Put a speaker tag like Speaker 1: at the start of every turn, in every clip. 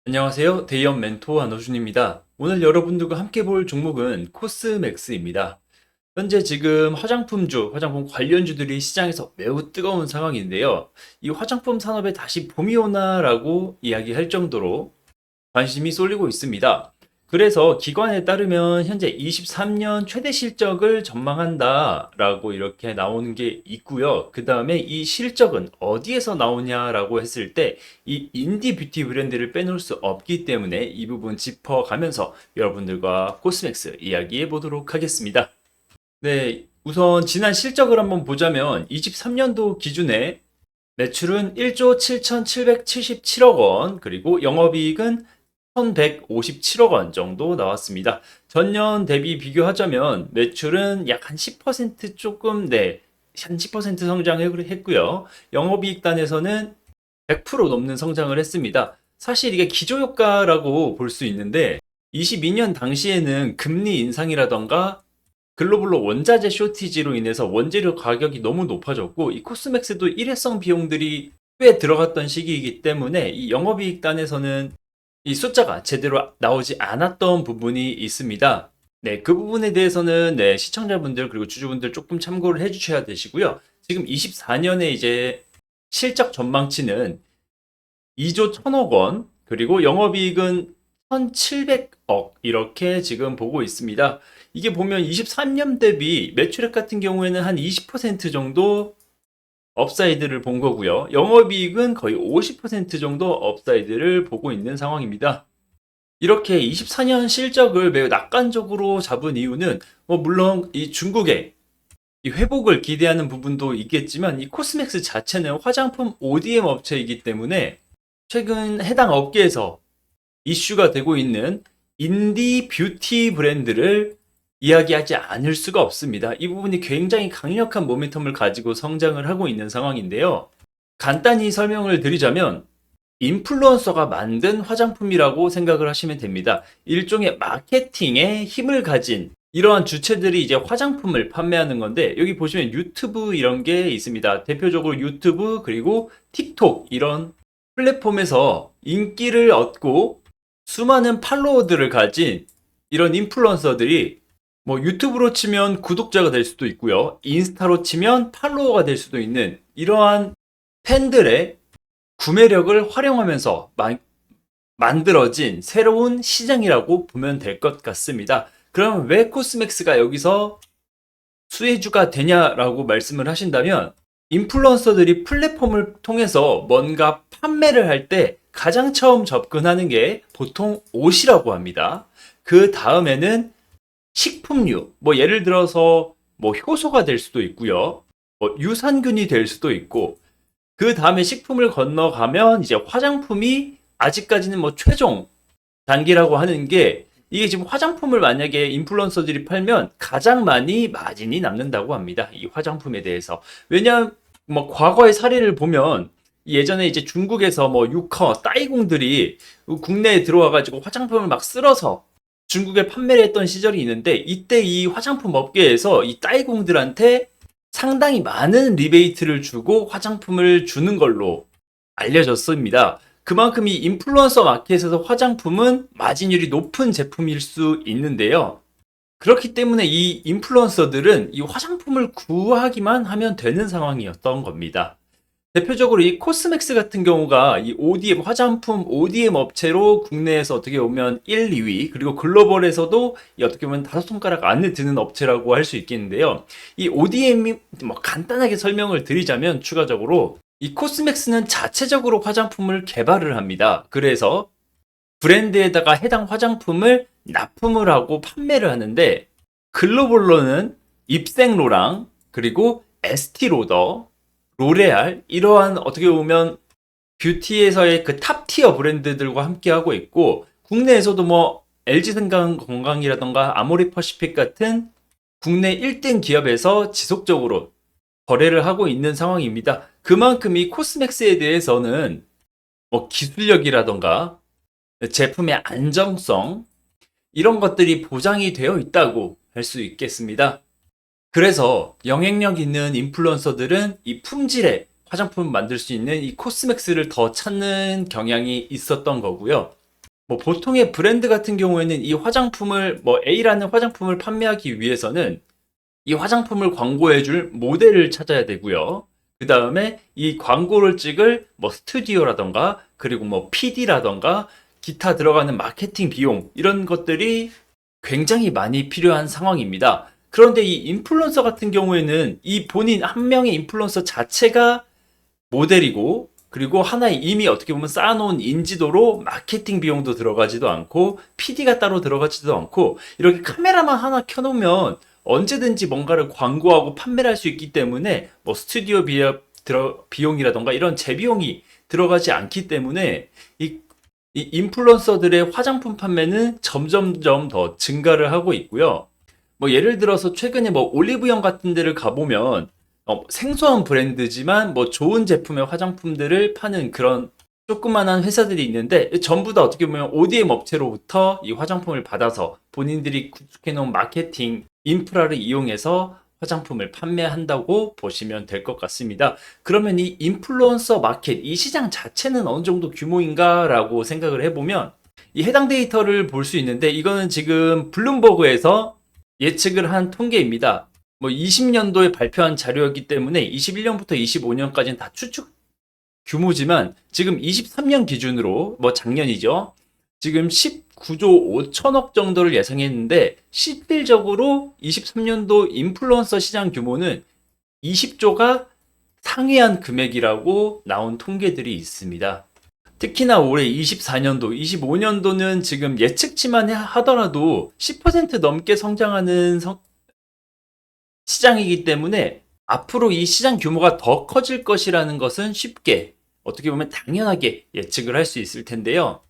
Speaker 1: 안녕하세요. 대이언 멘토 안호준입니다. 오늘 여러분들과 함께 볼 종목은 코스맥스입니다. 현재 지금 화장품주, 화장품 관련주들이 시장에서 매우 뜨거운 상황인데요. 이 화장품 산업에 다시 봄이 오나라고 이야기할 정도로 관심이 쏠리고 있습니다. 그래서 기관에 따르면 현재 23년 최대 실적을 전망한다라고 이렇게 나오는 게 있고요. 그 다음에 이 실적은 어디에서 나오냐라고 했을 때 이 인디 뷰티 브랜드를 빼놓을 수 없기 때문에 이 부분 짚어가면서 여러분들과 코스맥스 이야기해 보도록 하겠습니다. 네, 우선 지난 실적을 한번 보자면 23년도 기준에 매출은 1조 7,777억 원, 그리고 영업이익은 1,157억 원 정도 나왔습니다. 전년 대비 비교하자면 매출은 약 한 10% 조금, 한 10% 성장을 했고요. 영업이익단에서는 100% 넘는 성장을 했습니다. 사실 이게 기저효과라고 볼 수 있는데 22년 당시에는 금리 인상이라던가 글로벌로 원자재 쇼티지로 인해서 원재료 가격이 너무 높아졌고 이 코스맥스도 일회성 비용들이 꽤 들어갔던 시기이기 때문에 이 영업이익단에서는 이 숫자가 제대로 나오지 않았던 부분이 있습니다. 네, 그 부분에 대해서는 시청자분들 그리고 주주분들 조금 참고를 해주셔야 되시고요. 지금 24년에 이제 실적 전망치는 2조 1천억 원, 그리고 영업이익은 1,700억 이렇게 지금 보고 있습니다. 이게 보면 23년 대비 매출액 같은 경우에는 한 20% 정도 업사이드를 본 거고요. 영업이익은 거의 50% 정도 업사이드를 보고 있는 상황입니다. 이렇게 24년 실적을 매우 낙관적으로 잡은 이유는 물론 이 중국의 이 회복을 기대하는 부분도 있겠지만 이 코스맥스 자체는 화장품 ODM 업체이기 때문에 최근 해당 업계에서 이슈가 되고 있는 인디 뷰티 브랜드를 이야기하지 않을 수가 없습니다. 이 부분이 굉장히 강력한 모멘텀을 가지고 성장을 하고 있는 상황인데요. 간단히 설명을 드리자면 인플루언서가 만든 화장품이라고 생각을 하시면 됩니다. 일종의 마케팅에 힘을 가진 이러한 주체들이 이제 화장품을 판매하는 건데 여기 보시면 유튜브 이런 게 있습니다. 대표적으로 유튜브 그리고 틱톡 이런 플랫폼에서 인기를 얻고 수많은 팔로워들을 가진 이런 인플루언서들이 유튜브로 치면 구독자가 될 수도 있고요. 인스타로 치면 팔로워가 될 수도 있는 이러한 팬들의 구매력을 활용하면서 만들어진 새로운 시장이라고 보면 될 것 같습니다. 그럼 왜 코스맥스가 여기서 수혜주가 되냐라고 말씀을 하신다면 인플루언서들이 플랫폼을 통해서 뭔가 판매를 할 때 가장 처음 접근하는 게 보통 옷이라고 합니다. 그 다음에는 식품류, 예를 들어서 효소가 될 수도 있고요. 유산균이 될 수도 있고, 그 다음에 식품을 건너가면 이제 화장품이 아직까지는 최종 단계라고 하는 게 이게 지금 화장품을 만약에 인플루언서들이 팔면 가장 많이 마진이 남는다고 합니다. 이 화장품에 대해서. 왜냐하면 과거의 사례를 보면 예전에 이제 중국에서 유커, 따이궁들이 국내에 들어와 가지고 화장품을 막 쓸어서 중국에 판매를 했던 시절이 있는데 이때 이 화장품 업계에서 이 따이궁들한테 상당히 많은 리베이트를 주고 화장품을 주는 걸로 알려졌습니다. 그만큼 이 인플루언서 마켓에서 화장품은 마진율이 높은 제품일 수 있는데요. 그렇기 때문에 이 인플루언서들은 이 화장품을 구하기만 하면 되는 상황이었던 겁니다. 대표적으로 이 코스맥스 같은 경우가 이 ODM, 화장품 ODM 업체로 국내에서 어떻게 보면 1, 2위, 그리고 글로벌에서도 어떻게 보면 다섯 손가락 안에 드는 업체라고 할 수 있겠는데요. 이 ODM이 간단하게 설명을 드리자면 추가적으로 이 코스맥스는 자체적으로 화장품을 개발을 합니다. 그래서 브랜드에다가 해당 화장품을 납품을 하고 판매를 하는데 글로벌로는 입생로랑 그리고 에스티로더, 로레알 이러한 어떻게 보면 뷰티에서의 그 탑티어 브랜드들과 함께 하고 있고 국내에서도 LG생강 건강이라던가 아모레퍼시픽 같은 국내 1등 기업에서 지속적으로 거래를 하고 있는 상황입니다. 그만큼 이 코스맥스에 대해서는 기술력이라던가 제품의 안정성 이런 것들이 보장이 되어 있다고 할 수 있겠습니다. 그래서 영향력 있는 인플루언서들은 이 품질의 화장품을 만들 수 있는 이 코스맥스를 더 찾는 경향이 있었던 거고요. 뭐 보통의 브랜드 같은 경우에는 이 화장품을 뭐 A라는 화장품을 판매하기 위해서는 이 화장품을 광고해줄 모델을 찾아야 되고요. 그 다음에 이 광고를 찍을 뭐 스튜디오라던가 그리고 뭐 PD라던가 기타 들어가는 마케팅 비용 이런 것들이 굉장히 많이 필요한 상황입니다. 그런데 이 인플루언서 같은 경우에는 이 본인 한 명의 인플루언서 자체가 모델이고 그리고 하나의 이미 어떻게 보면 쌓아놓은 인지도로 마케팅 비용도 들어가지도 않고 PD가 따로 들어가지도 않고 이렇게 카메라만 하나 켜놓으면 언제든지 뭔가를 광고하고 판매를 할 수 있기 때문에 뭐 스튜디오 비용이라던가 이런 재비용이 들어가지 않기 때문에 이 인플루언서들의 화장품 판매는 점점점 더 증가를 하고 있고요. 뭐 예를 들어서 최근에 뭐 올리브영 같은 데를 가보면 생소한 브랜드지만 뭐 좋은 제품의 화장품들을 파는 그런 조그만한 회사들이 있는데 전부 다 어떻게 보면 ODM 업체로부터 이 화장품을 받아서 본인들이 구축해 놓은 마케팅 인프라를 이용해서 화장품을 판매한다고 보시면 될 것 같습니다. 그러면 이 인플루언서 마켓, 이 시장 자체는 어느 정도 규모인가라고 생각을 해보면 이 해당 데이터를 볼 수 있는데 이거는 지금 블룸버그에서 예측을 한 통계입니다. 뭐 20년도에 발표한 자료였기 때문에 21년부터 25년까지는 다 추측 규모지만 지금 23년 기준으로 뭐 작년이죠. 지금 19조 5천억 정도를 예상했는데 실질적으로 23년도 인플루언서 시장 규모는 20조가 상회한 금액이라고 나온 통계들이 있습니다. 특히나 올해 24년도, 25년도는 지금 예측치만 하더라도 10% 넘게 성장하는 시장이기 때문에 앞으로 이 시장 규모가 더 커질 것이라는 것은 쉽게 어떻게 보면 당연하게 예측을 할 수 있을 텐데요.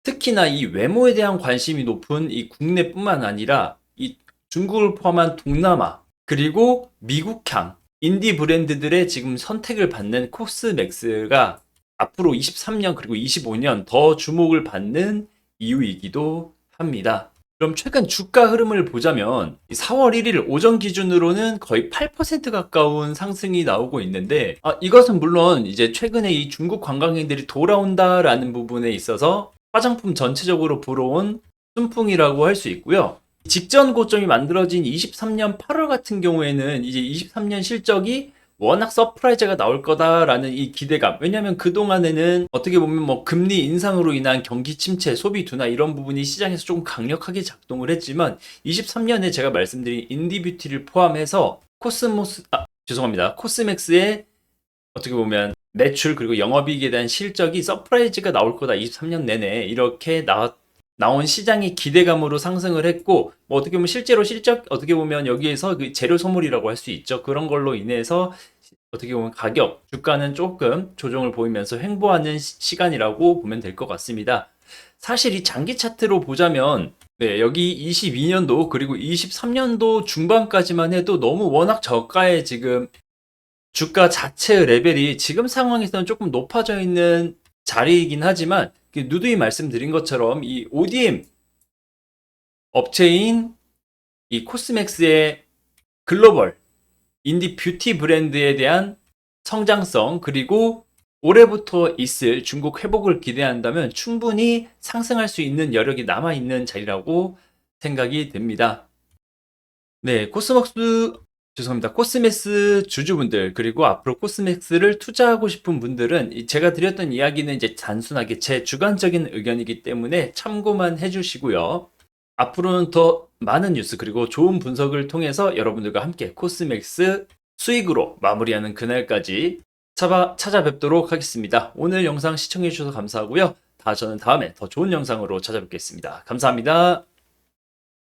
Speaker 1: 특히나 이 외모에 대한 관심이 높은 이 국내뿐만 아니라 이 중국을 포함한 동남아 그리고 미국향 인디 브랜드들의 지금 선택을 받는 코스맥스가 앞으로 23년 그리고 25년 더 주목을 받는 이유이기도 합니다. 그럼 최근 주가 흐름을 보자면 4월 1일 오전 기준으로는 거의 8% 가까운 상승이 나오고 있는데 이것은 물론 이제 최근에 이 중국 관광객들이 돌아온다라는 부분에 있어서 화장품 전체적으로 불어온 순풍이라고 할 수 있고요. 직전 고점이 만들어진 23년 8월 같은 경우에는 이제 23년 실적이 워낙 서프라이즈가 나올 거다라는 이 기대감. 왜냐하면 그동안에는 어떻게 보면 뭐 금리 인상으로 인한 경기 침체, 소비 둔화 이런 부분이 시장에서 조금 강력하게 작동을 했지만 23년에 제가 말씀드린 인디뷰티를 포함해서 코스맥스의 어떻게 보면 매출 그리고 영업이익에 대한 실적이 서프라이즈가 나올 거다 23년 내내 이렇게 나온 시장의 기대감으로 상승을 했고 뭐 어떻게 보면 실제로 실적 어떻게 보면 여기에서 그 재료 소모이라고 할 수 있죠. 그런 걸로 인해서 어떻게 보면 가격, 주가는 조금 조정을 보이면서 횡보하는 시간이라고 보면 될 것 같습니다. 사실 이 장기 차트로 보자면 여기 22년도 그리고 23년도 중반까지만 해도 너무 워낙 저가의 지금 주가 자체의 레벨이 지금 상황에서는 조금 높아져 있는 자리이긴 하지만 누누이 말씀드린 것처럼 이 ODM 업체인 이 코스맥스의 글로벌 인디 뷰티 브랜드에 대한 성장성 그리고 올해부터 있을 중국 회복을 기대한다면 충분히 상승할 수 있는 여력이 남아있는 자리라고 생각이 됩니다. 네, 코스맥스 주주분들 그리고 앞으로 코스맥스를 투자하고 싶은 분들은 제가 드렸던 이야기는 이제 단순하게 제 주관적인 의견이기 때문에 참고만 해주시고요. 앞으로는 더 많은 뉴스 그리고 좋은 분석을 통해서 여러분들과 함께 코스맥스 수익으로 마무리하는 그날까지 찾아뵙도록 하겠습니다. 오늘 영상 시청해주셔서 감사하고요. 저는 다음에 더 좋은 영상으로 찾아뵙겠습니다. 감사합니다.